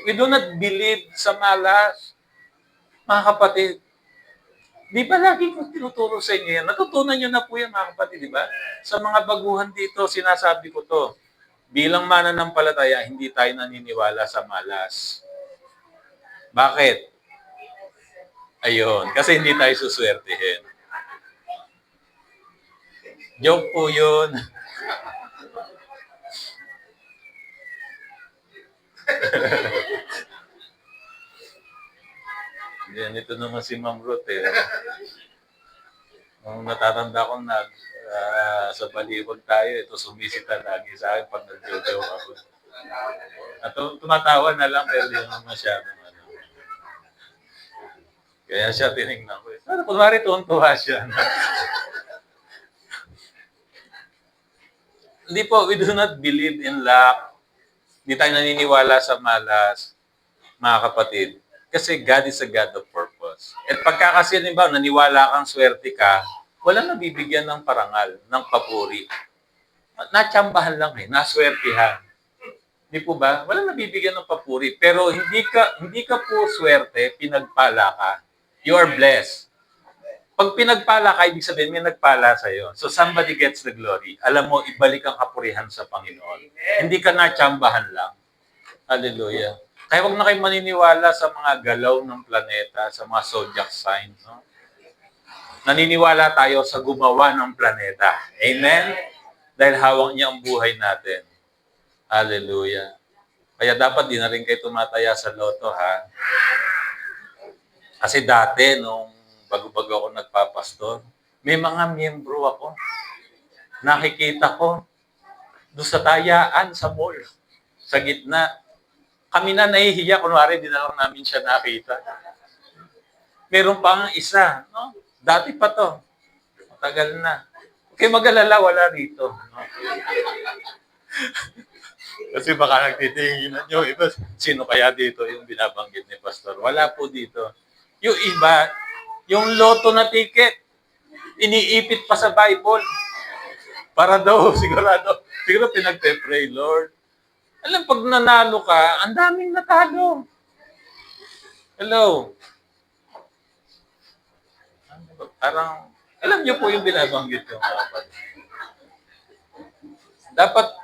We do not believe sa malas. Mga kapatid, di ba lagi kong tinuturo sa inyo yan? Natutunan nyo na po yan, mga kapatid, di ba? Sa mga baguhan dito, sinasabi ko to. Bilang mananampalataya, hindi tayo naniniwala sa malas. Bakit? Ayun, kasi hindi tayo suswertihin. Joke po yun. Yan, ito naman si Ma'am Ruth eh. Nung natatanda ko sa baliwag tayo, ito sumisita lagi sa akin pag nag-joke ako. At tumatawa na lang pero hindi naman masyadong ano. Kaya siya tinignan ko. Ano, kunwari tuwan-tuwa siya. Hindi po, we do not believe in luck. Hindi tayo naniniwala sa malas, mga kapatid. Kasi God is a God of purpose. At pagka kasi, naniwala kang swerte ka, walang nabibigyan ng parangal, ng papuri. Natsambahan lang eh, naswertihan. Di po ba? Walang nabibigyan ng papuri. Pero hindi ka po swerte, pinagpala ka. You are blessed. Pag pinagpala ka, ibig sabihin may nagpala sa'yo. So somebody gets the glory. Alam mo, ibalik ang kapurihan sa Panginoon. Hindi ka natsambahan lang. Hallelujah. Kaya huwag na kayo maniniwala sa mga galaw ng planeta, sa mga zodiac signs. No? Naniniwala tayo sa gumawa ng planeta. Amen? Dahil hawak niya ang buhay natin. Hallelujah. Kaya dapat di na rin kayo tumataya sa loto, ha? Kasi dati, nung bago-bago ako nagpapastor, may mga miyembro ako. Nakikita ko doon sa tayaan, sa mall, sa gitna. Kami na nahihiya, kunwari, di na lang namin siya nakita. Meron pang isa, no? Dati pa to. Matagal na. Okay, mag-alala, wala rito. No? Kasi baka nagtitinginan nyo, iba, sino kaya dito yung binabanggit ni Pastor? Wala po dito. Yung iba, yung loto na ticket, iniipit pa sa Bible. Para daw, siguro pinagpe-pray, Lord. Alam, pag nanalo ka, ang daming natalo. Hello. Parang, alam niyo po yung binabanggit ko. Dapat,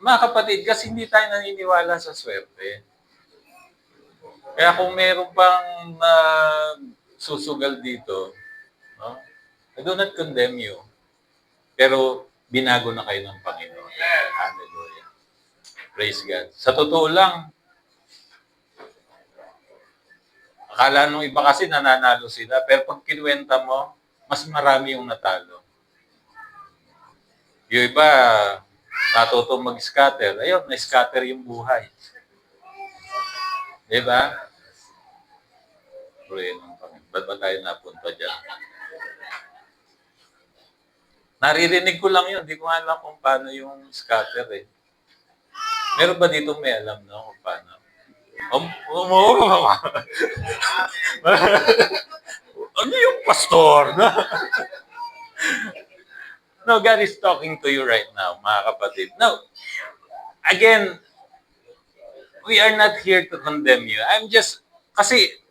mga kapatid, kasi hindi tayo naniniwala sa swerte. Kaya kung meron pang susugal dito, no? I do not condemn you. Pero binago na kayo ng Panginoon. Hallelujah. Praise God. Sa totoo lang, akala nung iba kasi nananalo sila, pero pag kinuwenta mo, mas marami yung natalo. Yung iba, natutong mag-scatter. Ayun, na-scatter yung buhay. Diba? Pray ng Panginoon. Ba't ba tayo napunta dyan? Naririnig ko lang yun. Hindi ko alam kung paano yung scatter eh. Meron ba dito may alam no kung paano? Ano yung pastor? No, God is talking to you right now, mga kapatid. Now, again, we are not here to condemn you. Kasi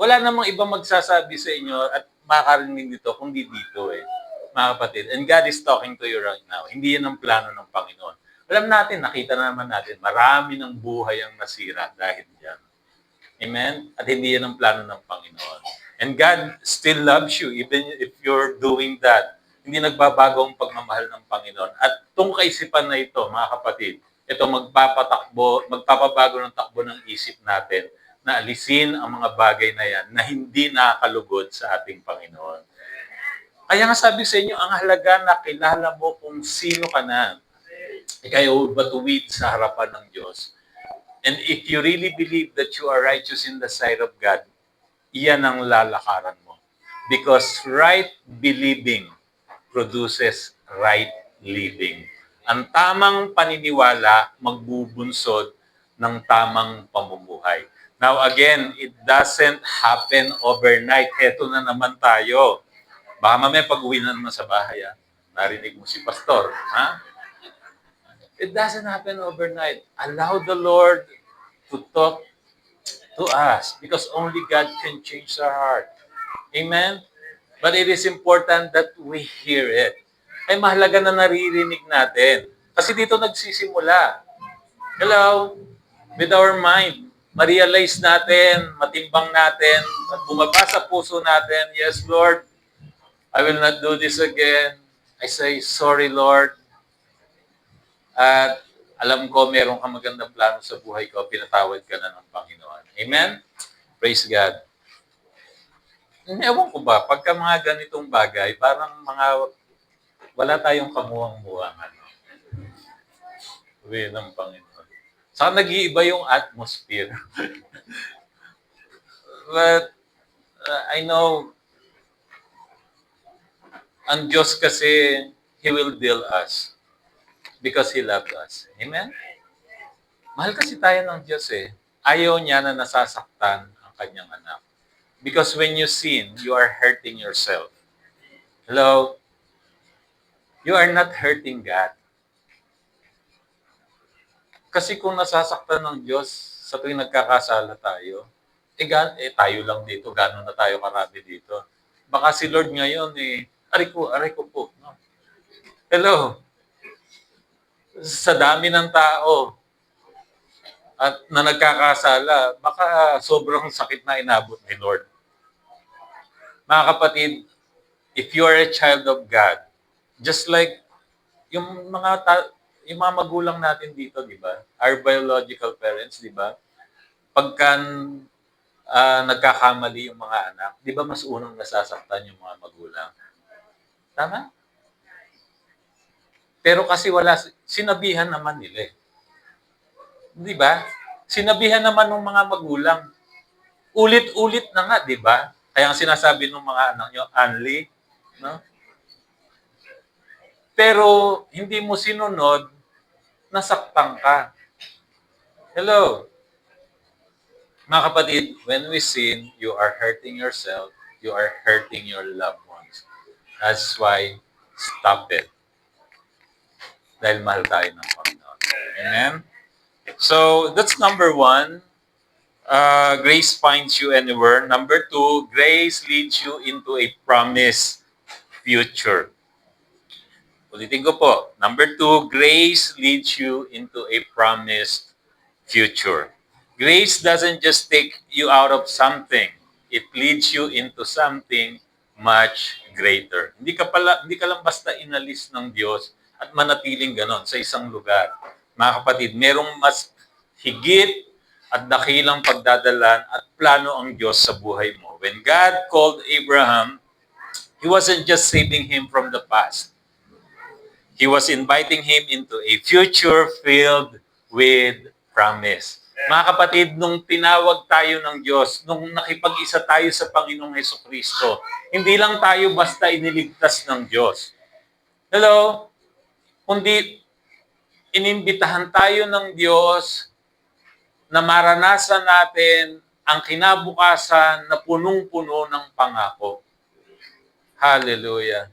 wala namang iba magsasabi sa inyo at makakarinig dito kundi dito eh, mga kapatid. And God is talking to you right now. Hindi yan ang plano ng Panginoon. Alam natin, nakita naman natin, marami ng buhay ang nasira dahil diyan. Amen? At hindi yan ang plano ng Panginoon. And God still loves you even if you're doing that. Hindi nagbabago ang pagmamahal ng Panginoon. At itong kaisipan na ito, mga kapatid, ito magpapabago ng takbo ng isip natin na alisin ang mga bagay na yan na hindi nakakalugod sa ating Panginoon. Kaya nga sabi sa inyo, ang halaga na kilala mo kung sino ka na. Ikaw batuwid sa harapan ng Diyos. And if you really believe that you are righteous in the sight of God, iyan ang lalakaran mo. Because right believing produces right living. Ang tamang paniniwala magbubunsod ng tamang pamumuhay. Now again, it doesn't happen overnight. Eto na naman tayo. Baka mamaya pag-uwi na naman sa bahay, narinig mo si Pastor. Ha? It doesn't happen overnight. Allow the Lord to talk to us because only God can change our heart. Amen? But it is important that we hear it. Ay mahalaga na naririnig natin. Kasi dito nagsisimula. Hello? With our mind. Ma-realize natin, matimbang natin, at bumaba sa puso natin, yes, Lord, I will not do this again. I say, sorry, Lord. At alam ko, meron kang magandang plano sa buhay ko. Pinatawad ka na ng Panginoon. Amen? Praise God. Ewan ko ba, pagka mga ganitong bagay, parang wala tayong kamuwang-muwangan. Sabi ng Panginoon. Saka nag-iiba yung atmosphere. But I know, ang Diyos kasi, He will deal us because He loved us. Amen? Mahal kasi tayo ng Diyos eh. Ayaw niya na nasasaktan ang kanyang anak. Because when you sin, you are hurting yourself. Hello? You are not hurting God. Kasi kung nasasaktan ng Diyos sa tuwing nagkakasala tayo, tayo lang dito, gano'n na tayo karami dito. Baka si Lord ngayon aray ko po. No? Hello? Sa dami ng tao at na nagkakasala, baka sobrang sakit na inabot ni Lord. Mga kapatid, if you are a child of God, just like yung yung mga magulang natin dito, di ba? Our biological parents, di ba? Pagka nagkakamali yung mga anak, di ba mas unang nasasaktan yung mga magulang? Tama? Pero kasi sinabihan naman nila eh. Di ba? Sinabihan naman ng mga magulang. Ulit-ulit na nga, di ba? Kaya ang sinasabi ng mga anak nyo, Anli, no? Pero hindi mo sinunod, nasaktan ka. Hello? Mga kapatid, when we sin, you are hurting yourself, you are hurting your loved ones. That's why, stop it. Dahil mahal tayo ng Panginoon. Amen? So, that's number 1. Grace finds you anywhere. Number 2, grace leads you into a promised future. Ulitin ko po. Number 2, grace leads you into a promised future. Grace doesn't just take you out of something. It leads you into something much greater. Hindi ka lang basta inalis ng Diyos at manatiling ganon sa isang lugar. Mga kapatid, merong mas higit at dakilang pagdadalan at plano ang Diyos sa buhay mo. When God called Abraham, He wasn't just saving him from the past. He was inviting him into a future filled with promise. Mga kapatid, nung tinawag tayo ng Diyos, nung nakipag-isa tayo sa Panginoong Hesukristo, hindi lang tayo basta iniligtas ng Diyos. Hello? Kundi inimbitahan tayo ng Diyos na maranasan natin ang kinabukasan na punong-puno ng pangako. Hallelujah.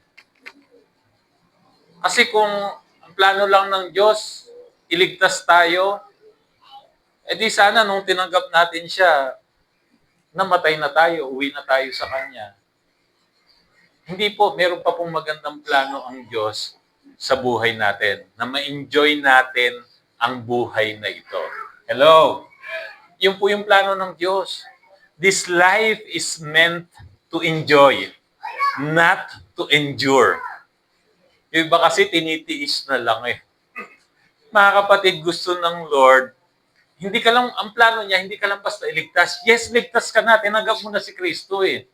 Kasi kung ang plano lang ng Diyos, iligtas tayo, di sana nung tinanggap natin siya, namatay na tayo, uwi na tayo sa Kanya. Hindi po, meron pa pong magandang plano ang Diyos sa buhay natin, na ma-enjoy natin ang buhay na ito. Hello? Yun po yung plano ng Diyos. This life is meant to enjoy, not to endure. Yung iba kasi tinitiis na lang eh. Mga kapatid, gusto ng Lord, ang plano niya, hindi ka lang basta iligtas. Yes, ligtas ka na, tinanggap mo na si Kristo eh.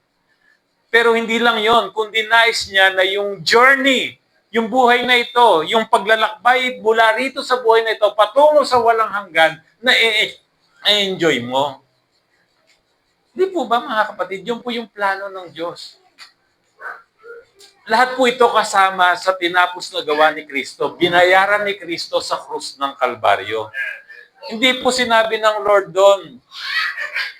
Pero hindi lang yon, kundi nais niya na yung journey, yung buhay na ito, yung paglalakbay mula rito sa buhay na ito, patungo sa walang hanggan, na enjoy mo. Hindi po ba mga kapatid, yun po yung plano ng Diyos. Lahat po ito kasama sa tinapos na gawa ni Kristo. Binayaran ni Kristo sa krus ng Kalbaryo. Hindi po sinabi ng Lord doon.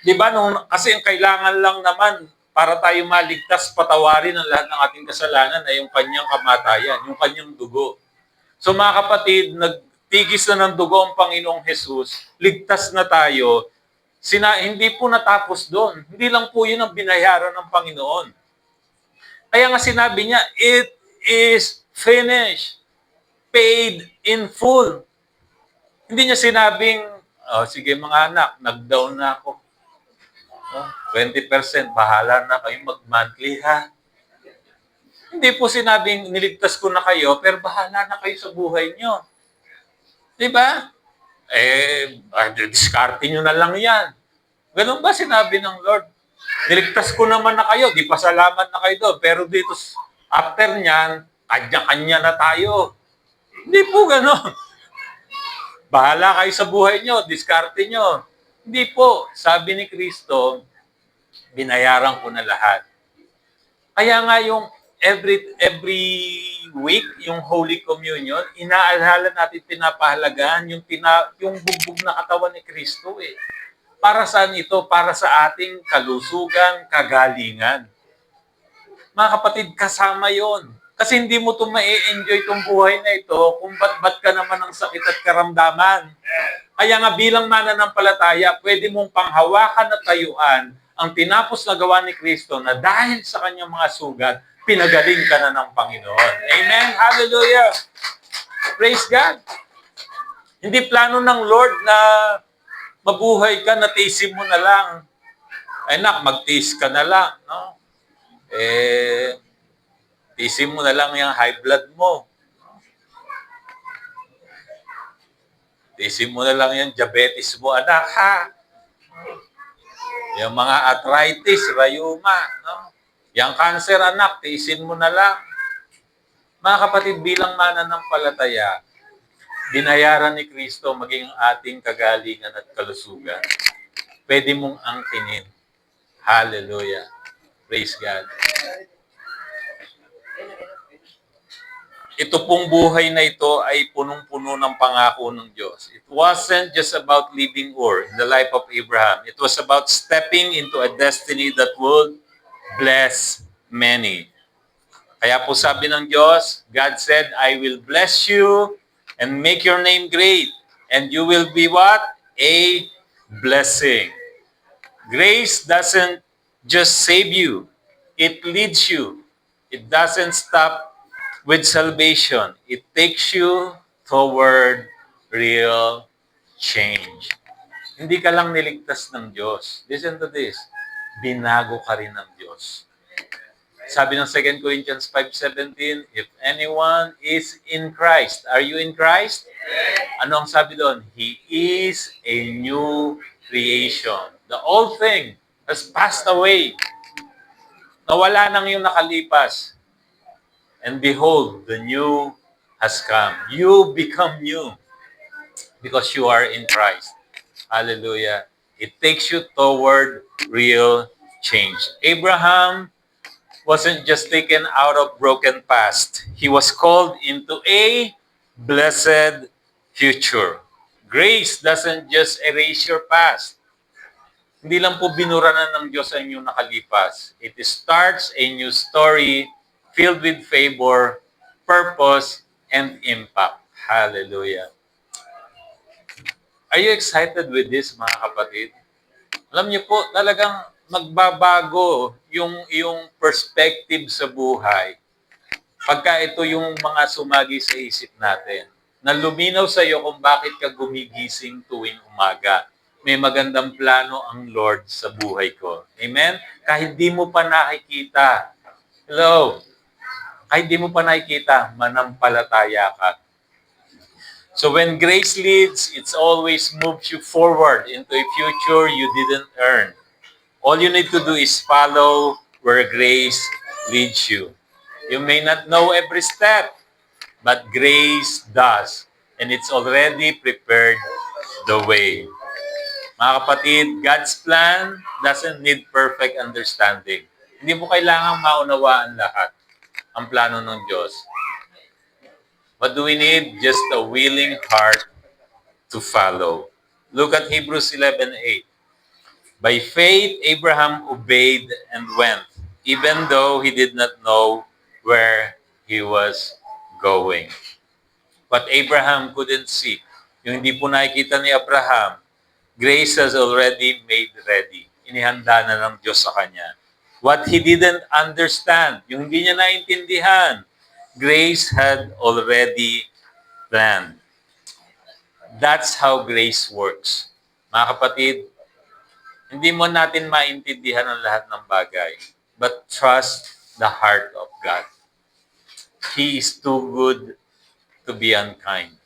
Di ba? Kasi ang kailangan lang naman para tayo maligtas, patawarin ang lahat ng ating kasalanan ay yung kanyang kamatayan, yung kanyang dugo. So mga kapatid, tigis na ng dugo ang Panginoong Jesus, ligtas na tayo, hindi po natapos doon. Hindi lang po yun ang binayaran ng Panginoon. Kaya nga sinabi niya, it is finished, paid in full. Hindi niya sinabing, sige mga anak, nag-down na ako. 20%, bahala na kayo mag-monthly ha. Hindi po sinabing niligtas ko na kayo, pero bahala na kayo sa buhay nyo. Diba? Diskarte nyo na lang yan. Ganun ba sinabi ng Lord? Niligtas ko naman na kayo, di pasalamat na kayo doon. Pero dito, after nyan, kanya-kanya na tayo. Hindi po ganun. Bahala kayo sa buhay nyo, diskarte nyo. Hindi po. Sabi ni Kristo, binayaran ko na lahat. Kaya nga yung every week, yung Holy Communion, inaalala natin, pinapahalagaan yung bugbog na katawan ni Kristo eh. Para saan ito? Para sa ating kalusugan, kagalingan. Mga kapatid, kasama yon. Kasi hindi mo ito ma-enjoy itong buhay na ito kung ba't ka naman ng sakit at karamdaman. Kaya nga bilang mananampalataya, pwede mong panghawakan at tayuan ang tinapos na gawa ni Kristo na dahil sa kanyang mga sugat, pinagaling ka na ng Panginoon. Amen? Hallelujah! Praise God! Hindi plano ng Lord na mabuhay ka, natiisin mo na lang. Ay nak, magtiis ka na lang. No? Tiisin mo na lang yung high blood mo. Tiisin mo na lang yung diabetes mo, anak, ha? Yung mga arthritis, rayuma, no? Yung cancer, anak, tiisin mo na lang. Mga kapatid, bilang mananampalataya, binayaran ni Kristo maging ating kagalingan at kalusugan. Pwede mong angkinin. Hallelujah. Praise God. Ito pong buhay na ito ay punong-puno ng pangako ng Diyos. It wasn't just about living in the life of Abraham. It was about stepping into a destiny that would bless many. Kaya po sabi ng Diyos, God said, I will bless you and make your name great. And you will be what? A blessing. Grace doesn't just save you. It leads you. It doesn't stop with salvation. It takes you toward real change. Hindi ka lang niligtas ng Diyos. Listen to this. Binago ka rin ng Diyos. Sabi ng 2 Corinthians 5:17, if anyone is in Christ, are you in Christ? Ano ang sabi doon? He is a new creation. The old thing has passed away. Nawala nang yung nakalipas. And behold, the new has come. You become new because you are in Christ. Hallelujah. It takes you toward real change. Abraham wasn't just taken out of broken past. He was called into a blessed future. Grace doesn't just erase your past. Hindi lang po binuranan ng Diyos ang inyong nakalipas. It starts a new story filled with favor, purpose, and impact. Hallelujah. Are you excited with this, mga kapatid? Alam niyo po, talagang magbabago yung perspective sa buhay. Pagka ito yung mga sumagi sa isip natin, na luminaw sa iyo kung bakit ka gumigising tuwing umaga. May magandang plano ang Lord sa buhay ko. Amen? Kahit di mo pa nakikita. Hello? Kahit di mo pa nakikita, manampalataya ka. So when grace leads, it always moves you forward into a future you didn't earn. All you need to do is follow where grace leads you. You may not know every step, but grace does. And it's already prepared the way. Mga kapatid, God's plan doesn't need perfect understanding. Hindi mo kailangang maunawaan lahat ang plano ng Diyos. What do we need? Just a willing heart to follow. Look at Hebrews 11:8. By faith, Abraham obeyed and went, even though he did not know where he was going. What Abraham couldn't see. Yung hindi po nakikita ni Abraham, grace has already made ready. Inihanda na ng Diyos sa kanya. What he didn't understand, yung hindi niya naintindihan, grace had already planned. That's how grace works. Mga kapatid, hindi mo natin maintindihan ang lahat ng bagay, but trust the heart of God. He is too good to be unkind.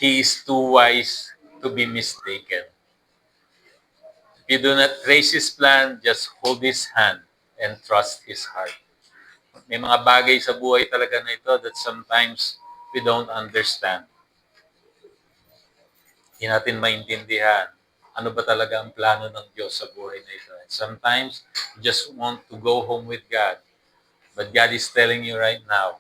He is too wise to be mistaken. If you do not trace His plan, just hold His hand and trust His heart. May mga bagay sa buhay talaga na ito that sometimes we don't understand. Hindi natin maintindihan ano ba talaga ang plano ng Diyos sa buhay na ito. And sometimes, you just want to go home with God. But God is telling you right now,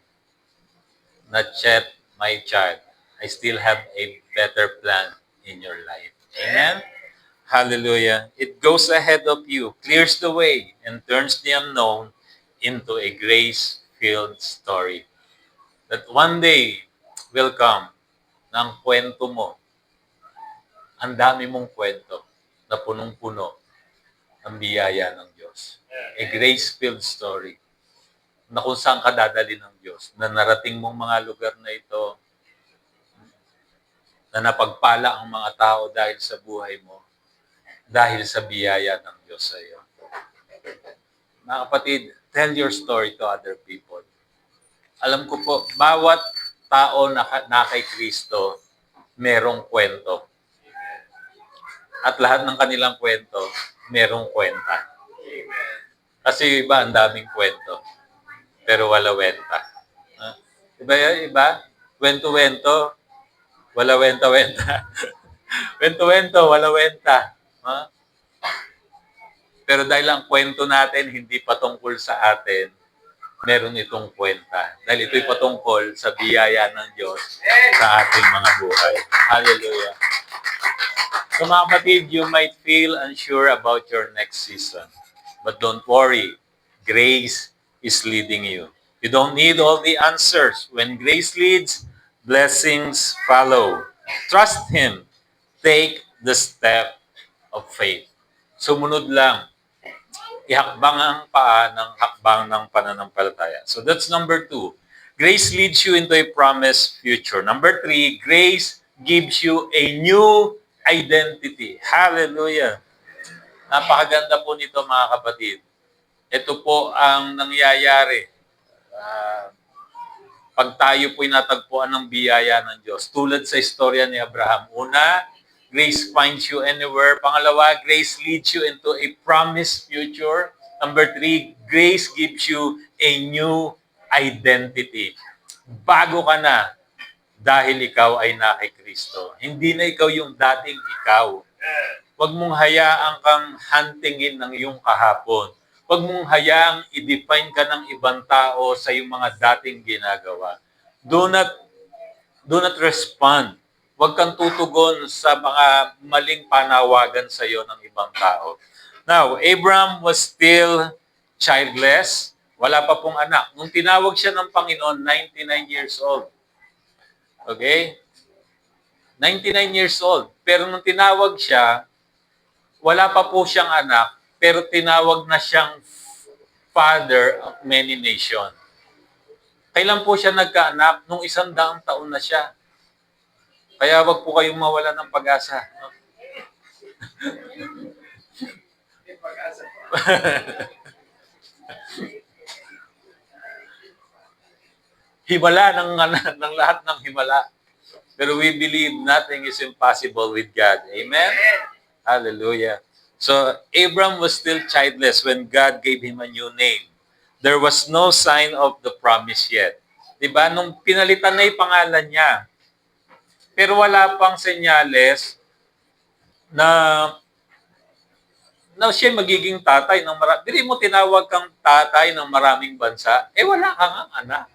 not yet, my child. I still have a better plan in your life. Amen? Hallelujah. It goes ahead of you, clears the way, and turns the unknown into a grace-filled story. That one day will come na ang kwento mo, ang dami mong kwento na punong-puno ng biyaya ng Diyos. A grace-filled story na kung saan ka dadali ng Diyos, na narating mong mga lugar na ito, na napagpala ang mga tao dahil sa buhay mo, dahil sa biyaya ng Diyos sa iyo. Mga kapatid, tell your story to other people. Alam ko po, bawat tao na kay Kristo, merong kwento. At lahat ng kanilang kwento, merong kwenta. Kasi iba, ang daming kwento. Pero wala wenta. Iba yan, iba? Wento-wento, wala wenta-wenta. Wento-wento, wala wenta. Pero dahil ang kwento natin hindi patungkol sa atin, meron itong kwenta. Dahil ito'y patungkol sa biyaya ng Diyos sa ating mga buhay. Hallelujah. So mga kapatid, you might feel unsure about your next season. But don't worry. Grace is leading you. You don't need all the answers. When grace leads, blessings follow. Trust Him. Take the step of faith. Sumunod lang. Ihakbang ang paa ng hakbang ng pananampalataya. So that's number 2. Grace leads you into a promised future. Number 3, grace gives you a new identity. Hallelujah. Napakaganda po nito mga kapatid. Ito po ang nangyayari pag tayo po'y natagpuan ng biyaya ng Diyos. Tulad sa istorya ni Abraham. Una, grace finds you anywhere. Pangalawa, grace leads you into a promised future. Number 3, grace gives you a new identity. Bago ka na dahil ikaw ay na kay Kristo. Hindi na ikaw yung dating ikaw. Huwag mong hayaang kang huntingin ng iyong kahapon. Huwag mong hayaang i-define ka ng ibang tao sa iyong mga dating ginagawa. Do not respond. Huwag kang tutugon sa mga maling panawagan sa iyo ng ibang tao. Now, Abraham was still childless. Wala pa pong anak. Nung tinawag siya ng Panginoon, 99 years old. Okay? 99 years old. Pero nung tinawag siya, wala pa po siyang anak, pero tinawag na siyang father of many nations. Kailan po siya nagkaanak? Nung 100 taon na siya. Kaya wag po kayong mawala ng pag-asa. No? Himala ng lahat ng himala. Pero we believe nothing is impossible with God. Amen? Hallelujah. So, Abram was still childless when God gave him a new name. There was no sign of the promise yet. Diba? Nung pinalitan na yung pangalan niya, pero wala pang senyales na siya magiging tatay ng marami. Dili mo tinawag kang tatay ng maraming bansa, wala kang anak.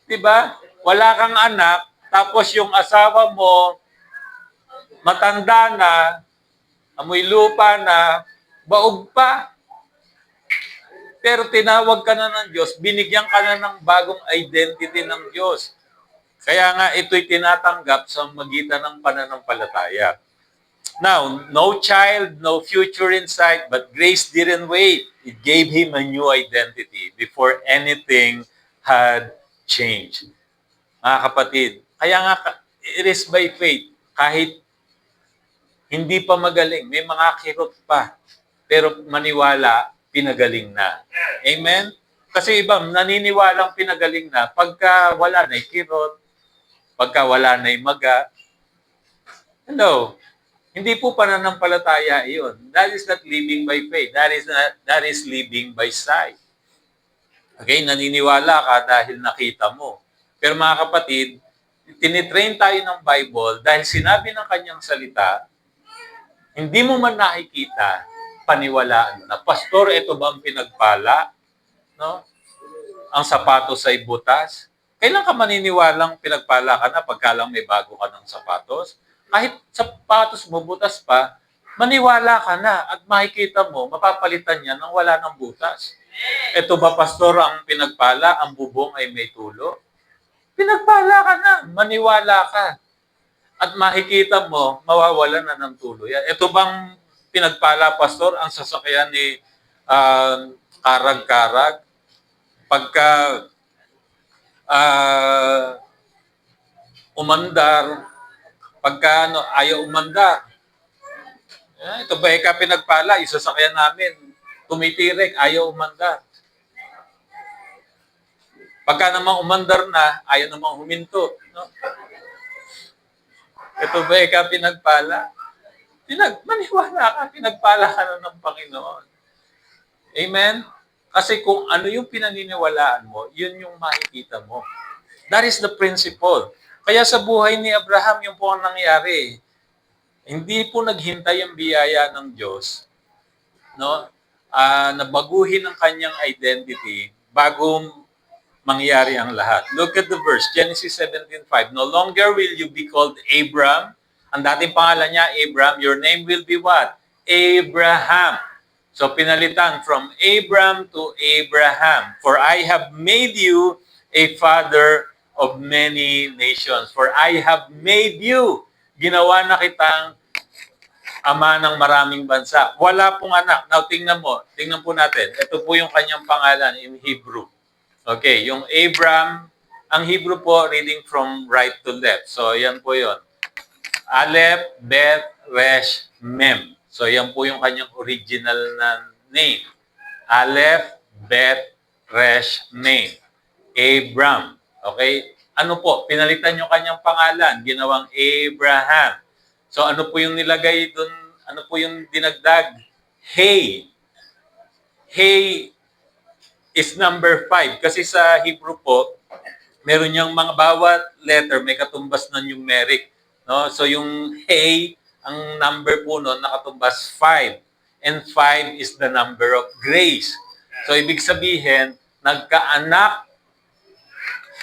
Diba? Wala kang anak, tapos yung asawa mo, matanda na, amoy lupa na, baog pa. Pero tinawag ka na ng Diyos, binigyan ka na ng bagong identity ng Diyos. Kaya nga ito'y tinatanggap sa magitan ng pananampalataya. Now, no child, no future in sight, but grace didn't wait. It gave him a new identity before anything had changed. Mga kapatid, kaya nga, it is by faith. Kahit hindi pa magaling, may mga kirot pa. Pero maniwala, pinagaling na. Amen? Kasi iba, naniniwalang pinagaling na pagka wala na'y kirot, pagka wala na'y maga. Hello? Hindi po pananampalataya iyon. That is not living by faith. That is living by sight. Okay, naniniwala ka dahil nakita mo. Pero mga kapatid, tinitrain tayo ng Bible dahil sinabi ng kanyang salita, hindi mo man nakikita, paniwalaan mo na. Pastor, ito ba ang pinagpala? No? Ang sapatos ay butas? Kailan ka maniniwalang pinagpala ka na pagka lang may bago ka ng sapatos? Kahit sapatos mo butas pa, maniwala ka na at makikita mo, mapapalitan niya nang wala ng butas. Ito ba, pastor, ang pinagpala, ang bubong ay may tulo? Pinagpala ka na, maniwala ka. At makikita mo, mawawala na ng tulo yan. Ito bang pinagpala, pastor, ang sasakyan ni karag-karag? Pagka umandar, pagka ayaw umandar, ito ba ka pinagpala, isasakyan namin, tumitirik, ayaw umandar. Pagka namang umandar na, ayaw namang huminto. No? Ito ba ka pinagpala? Maniwala ka, pinagpala ka na ng Panginoon. Amen? Kasi kung ano yung pinaniniwalaan mo, yun yung makikita mo. That is the principle. Kaya sa buhay ni Abraham, yung po ang nangyari. Hindi po naghintay ang biyaya ng Diyos, no? Na baguhin ang kanyang identity bago mangyari ang lahat. Look at the verse, Genesis 17:5. No longer will you be called Abram. Ang dating pangalan niya, Abram. Your name will be what? Abraham. So pinalitan from Abram to Abraham. For I have made you a father of many nations. For I have made you. Ginawa na kitang ama ng maraming bansa. Wala pong anak. Now, tingnan po natin. Ito po yung kanyang pangalan in Hebrew. Okay, yung Abram, ang Hebrew po, reading from right to left. So, yan po yun. Aleph, Bet, Resh, Mem. So, yan po yung kanyang original na name. Aleph, Bet, Resh, Mem. Abram. Okay? Ano po? Pinalitan yung kanyang pangalan. Ginawang Abraham. So, ano po yung nilagay dun? Ano po yung dinagdag? Hey. Hey is number 5. Kasi sa Hebrew po, meron niyang mga bawat letter, may katumbas na numeric. No? So yung hey, ang number po noon nakatumbas 5. And 5 is the number of grace. So ibig sabihin, nagkaanak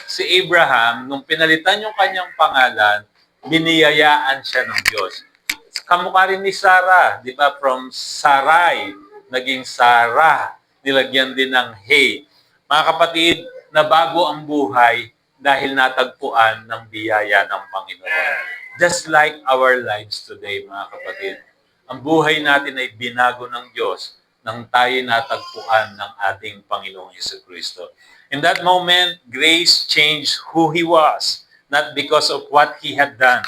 si Abraham, nung pinalitan yung kanyang pangalan, biniyayaan siya ng Diyos. Kamukha rin ni Sarah, di ba? From Sarai, naging Sarah. Nilagyan din ng hey. Mga kapatid, nabago ang buhay dahil natagpuan ng biyaya ng Panginoon. Just like our lives today, mga kapatid. Ang buhay natin ay binago ng Diyos nang tayo natagpuan ng ating Panginoong Jesucristo. In that moment, grace changed who He was, not because of what He had done,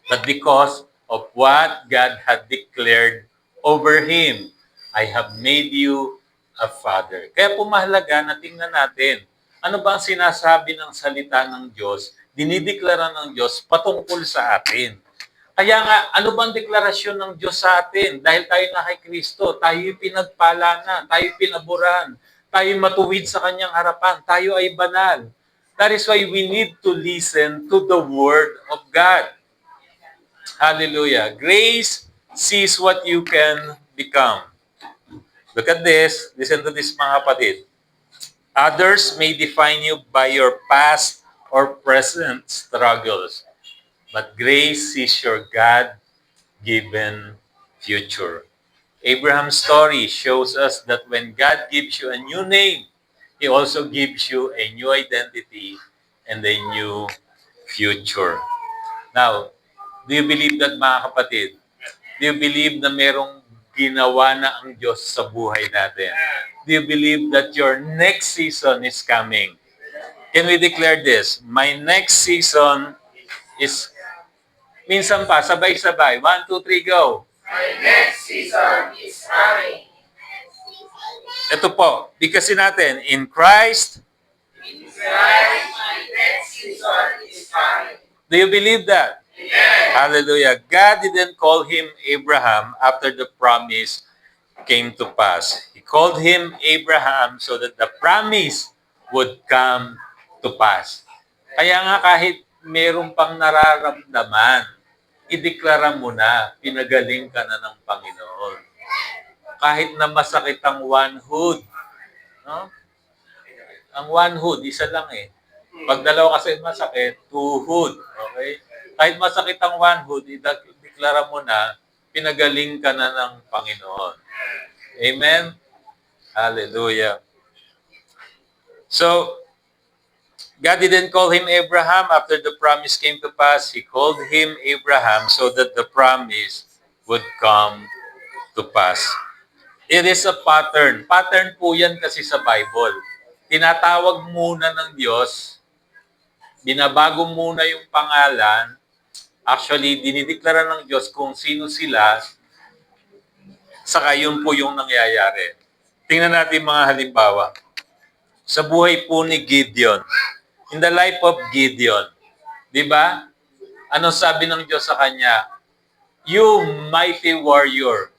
but because of what God had declared over Him. I have made you a father. Kaya po mahalaga na tingnan natin, ano ba ang sinasabi ng salita ng Diyos, dinideklara ng Diyos patungkol sa atin. Kaya nga, ano bang deklarasyon ng Diyos sa atin? Dahil tayo na kay Kristo, tayo pinagpala na, tayo pinaburan, tayo matuwid sa kanyang harapan, tayo ay banal. That is why we need to listen to the Word of God. Hallelujah. Grace sees what you can become. Look at this. Listen to this, mga kapatid. Others may define you by your past or present struggles, but grace is your God-given future. Abraham's story shows us that when God gives you a new name, He also gives you a new identity and a new future. Now, do you believe that, mga kapatid? Do you believe na merong ginawa na ang Diyos sa buhay natin? Do you believe that your next season is coming? Can we declare this? My next season is... Minsan pa, sabay-sabay. 1, 2, 3, go. My next season is coming. Ito po, bigkasin natin. In Christ, In Christ, my next season is coming. do you believe that? Amen. Hallelujah. God didn't call him Abraham after the promise came to pass. He called him Abraham so that the promise would come to pass. Kaya nga kahit meron pang nararamdaman, ideklara mo na, pinagaling ka na ng Panginoon. Kahit na masakit ang one-hood. No? Ang one-hood, isa lang eh. Pag dalawa kasi masakit, two-hood. Okay? Kahit masakit ang one-hood, ideklara mo na, pinagaling ka na ng Panginoon. Amen? Hallelujah. So, God didn't call him Abraham after the promise came to pass. He called him Abraham so that the promise would come to pass. It is a pattern. Pattern po yan kasi sa Bible. Tinatawag muna ng Diyos, binabago muna yung pangalan, actually, dinideklara ng Diyos kung sino sila, saka yun po yung nangyayari. Tingnan natin mga halimbawa. Sa buhay po ni Gideon, in the life of Gideon, di ba? Ano sabi ng Diyos sa kanya? You mighty warrior.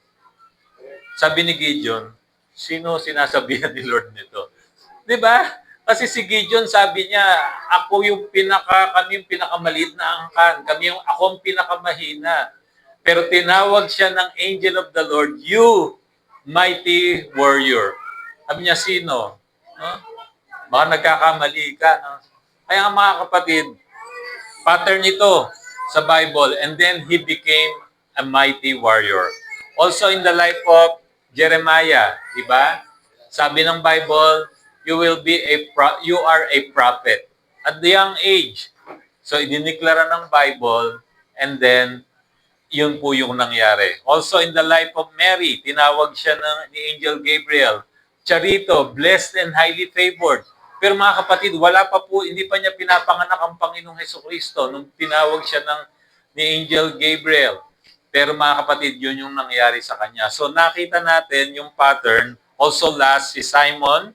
Sabi ni Gideon, sino sinasabihan ni Lord nito? Di ba? Kasi si Gideon sabi niya, kami yung pinakamaliit na angkan. Ako ang pinakamahina. Pero tinawag siya ng angel of the Lord, you mighty warrior. Sabi niya, sino? No? Baka nagkakamali ka. No? Kaya mga kapatid, pattern ito sa Bible. And then he became a mighty warrior. Also in the life of Jeremiah, di ba? Sabi ng Bible, you are a prophet at the young age. So idineklara ng Bible, and then yun po yung nangyari. Also in the life of Mary, tinawag siya ni Angel Gabriel, Charito, blessed and highly favored. Pero mga kapatid, hindi pa niya pinapanganak ang Panginoong Hesukristo nung tinawag siya ni Angel Gabriel. Pero mga kapatid, yun yung nangyari sa kanya. So nakita natin yung pattern. Also last, si Simon.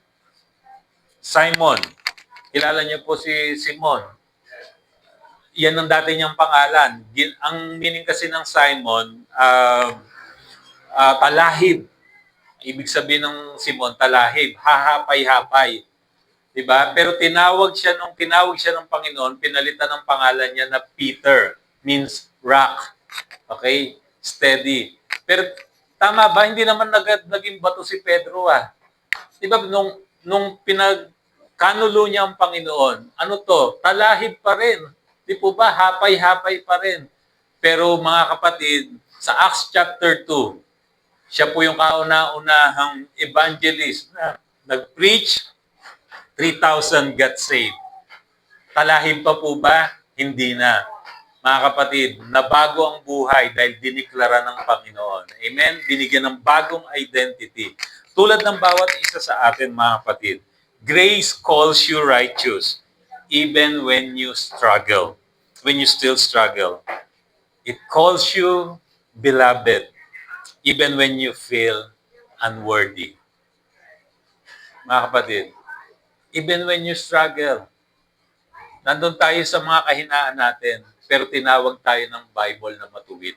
Kilala niyo po si Simon. Yan ang dati niyang pangalan. Ang meaning kasi ng Simon, talahib. Ibig sabihin ng Simon, talahib. Hahapay-hapay. Diba? Pero tinawag siya ng Panginoon, pinalitan ng pangalan niya na Peter. Means rock. Okay? Steady. Pero tama ba? Hindi naman naging bato si Pedro Diba? Nung pinagkanulo niya ang Panginoon, ano to? Talahib pa rin. Di po ba? Hapay-hapay pa rin. Pero mga kapatid, sa Acts chapter 2, siya po yung kauna-unahang evangelist na nag-preach, 3,000 got saved. Talahib pa po ba? Hindi na. Mga kapatid, nabago ang buhay dahil diniklara ng Panginoon. Amen? Binigyan ng bagong identity. Tulad ng bawat isa sa atin, mga kapatid, grace calls you righteous even when you struggle, when you still struggle. It calls you beloved even when you feel unworthy. Mga kapatid, even when you struggle, nandun tayo sa mga kahinaan natin, pero tinawag tayo ng Bible na matuwid.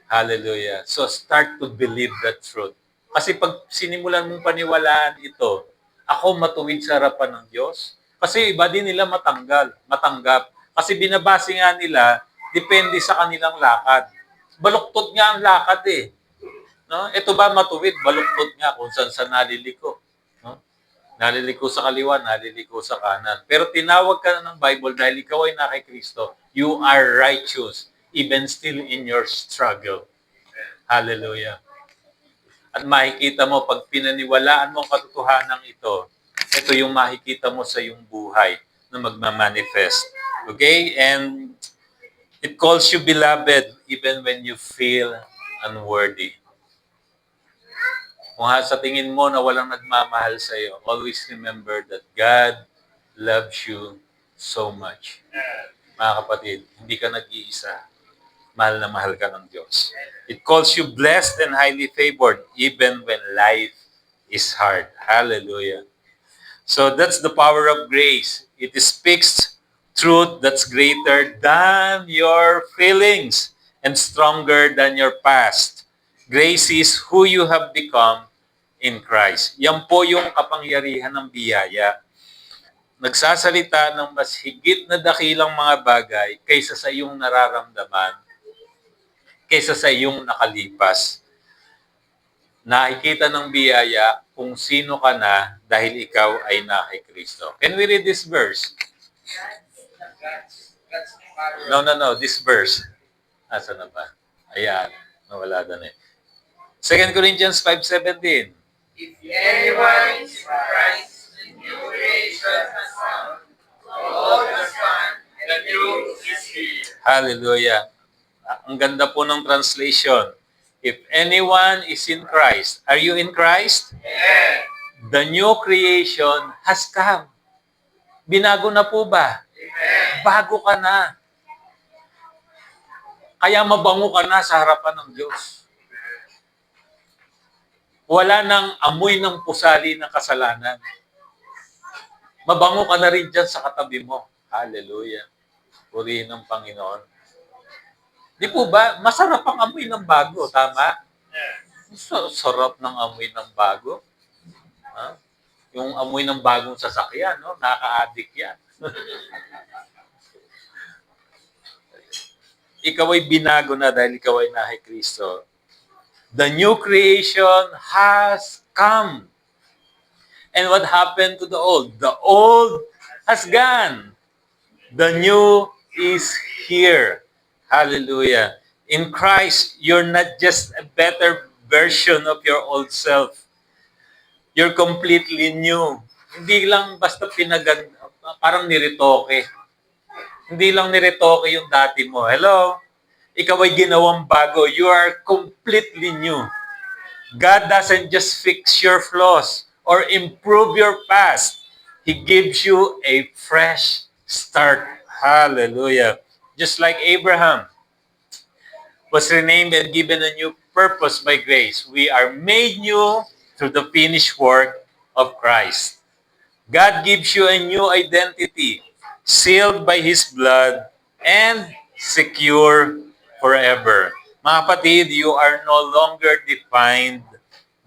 Hallelujah. So start to believe that truth. Kasi pag sinimulan mong paniwalaan ito, ako matuwid sa harapan ng Diyos. Kasi iba din nila matanggap. Kasi binabase nga nila, depende sa kanilang lakad. Baluktot nga ang lakad No? Ito ba matuwid? Baluktot nga kung saan naliliko. No? Naliliko sa kaliwa, naliliko sa kanan. Pero tinawag ka na ng Bible dahil ikaw ay na kay Kristo. You are righteous, even still in your struggle. Hallelujah. At makikita mo, pag pinaniwalaan mo ang katotohanan ito yung makikita mo sa iyong buhay. na magmamanifest. Okay? And it calls you beloved even when you feel unworthy. Kung sa tingin mo na walang nagmamahal sa iyo, always remember that God loves you so much. Mga kapatid, hindi ka nag-iisa. Mahal na mahal ka ng Diyos. It calls you blessed and highly favored even when life is hard. Hallelujah. So that's the power of grace. It speaks truth that's greater than your feelings and stronger than your past. Grace is who you have become in Christ. Yan po yung kapangyarihan ng biyaya. Nagsasalita ng mas higit na dakilang mga bagay kaysa sa iyong nararamdaman, kaysa sa iyong nakalipas. Nakikita ng biyaya kung sino ka na dahil ikaw ay na kay Kristo. Can we read this verse? No. This verse. Asa na ba? Ayan. Nawala na eh. 2 Corinthians 5:17. If anyone is in Christ, the new creation has come. The old has gone, and the new is here. Hallelujah. Ang ganda po ng translation. If anyone is in Christ, are you in Christ? Amen. The new creation has come. Binago na po ba? Amen. Bago ka na. Kaya mabango ka na sa harapan ng Diyos. Wala nang amoy ng pusali ng kasalanan. Mabango ka na rin dyan sa katabi mo. Hallelujah. Purihin ng Panginoon. Di po ba, masarap ang amoy ng bago, tama? Sarap ng amoy ng bago. Ha? Yung amoy ng bagong sasakyan, no? Nakaka-addict yan. Ikaw ay binago na dahil ikaw ay na kay Kristo. The new creation has come. And what happened to the old? The old has gone. The new is here. Hallelujah. In Christ, you're not just a better version of your old self. You're completely new. Hindi lang basta parang niretoke. Hindi lang niretoke yung dati mo. Hello? Ikaw ay ginawang bago. You are completely new. God doesn't just fix your flaws or improve your past. He gives you a fresh start. Hallelujah. Just like Abraham was renamed and given a new purpose by grace, we are made new through the finished work of Christ. God gives you a new identity, sealed by His blood and secure forever. Mga kapatid, you are no longer defined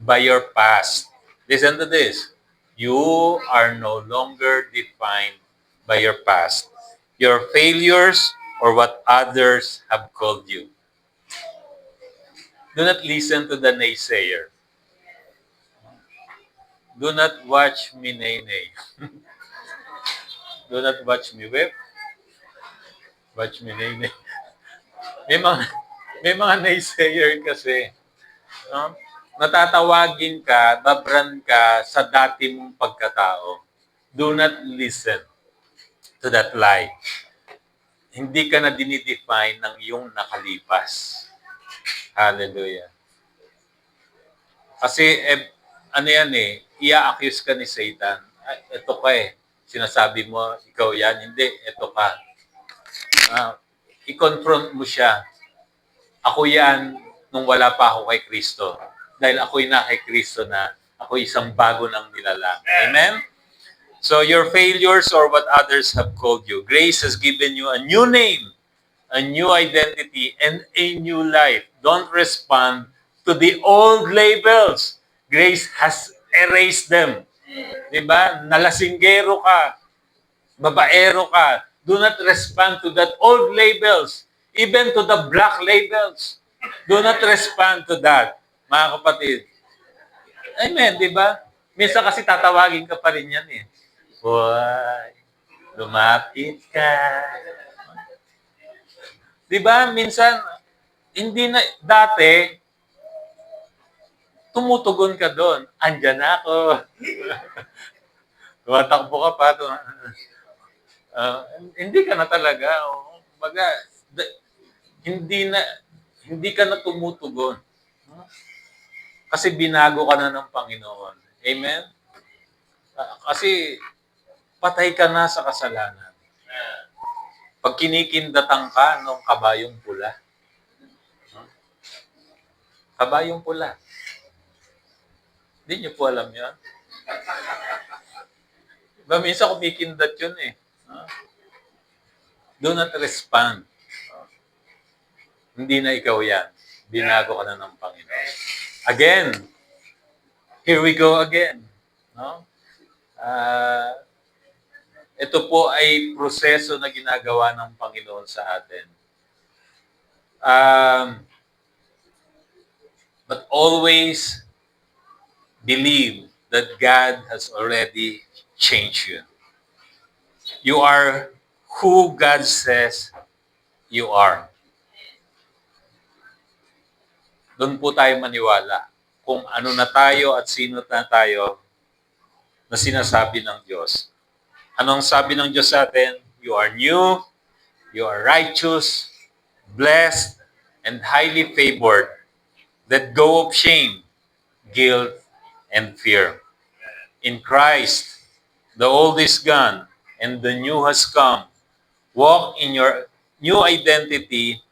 by your past. Listen to this. You are no longer defined by your past, your failures, or what others have called you. Do not listen to the naysayer. Do not watch me nay-nay. Do not watch me whip. Watch me nay-nay. May mga naysayer kasi. No? Natatawagin ka, babran ka sa dati mong pagkatao. Do not listen to that lie. Hindi ka na dinidefine ng iyong nakalipas. Hallelujah. Kasi, ano yan i-accuse ka ni Satan. Ito ka Sinasabi mo, ikaw yan. Hindi, ito ka. I-confront mo siya. Ako yan nung wala pa ako kay Kristo. Dahil ako'y na kay Kristo na ako isang bago ng nilalang. Amen? So your failures or what others have called you, grace has given you a new name, a new identity, and a new life. Don't respond to the old labels. Grace has erased them. Diba? Nalasinggero ka, babaero ka. Do not respond to that old labels, even to the black labels. Do not respond to that, mga kapatid. Amen, di ba? Minsan kasi tatawagin ka pa rin yan Boy, lumapit ka. Di ba? Minsan, hindi na, dati, tumutugon ka doon. Andyan ako. Tumatakbo ka pa. Ah, hindi ka na talaga. Oh. Baga, hindi na hindi ka na tumutugon. Kasi binago ka na ng Panginoon. Amen? Kasi patay ka na sa kasalanan. Pag kinikindatan ka ng kabayong pula, kabayong pula, hindi niyo po alam yan. Diba, minsan kumikindat yun eh. Do not respond. Hindi na ikaw yan. Binago ka na ng Panginoon. Again, here we go again. No? Ito po ay proseso na ginagawa ng Panginoon sa atin. But always believe that God has already changed you. You are who God says you are. Doon po tayo maniwala kung ano na tayo at sino na tayo na sinasabi ng Diyos. Anong sabi ng Diyos sa atin? You are new, you are righteous, blessed, and highly favored. Let go of shame, guilt, and fear. In Christ, the old is gone, and the new has come. Walk in your new identity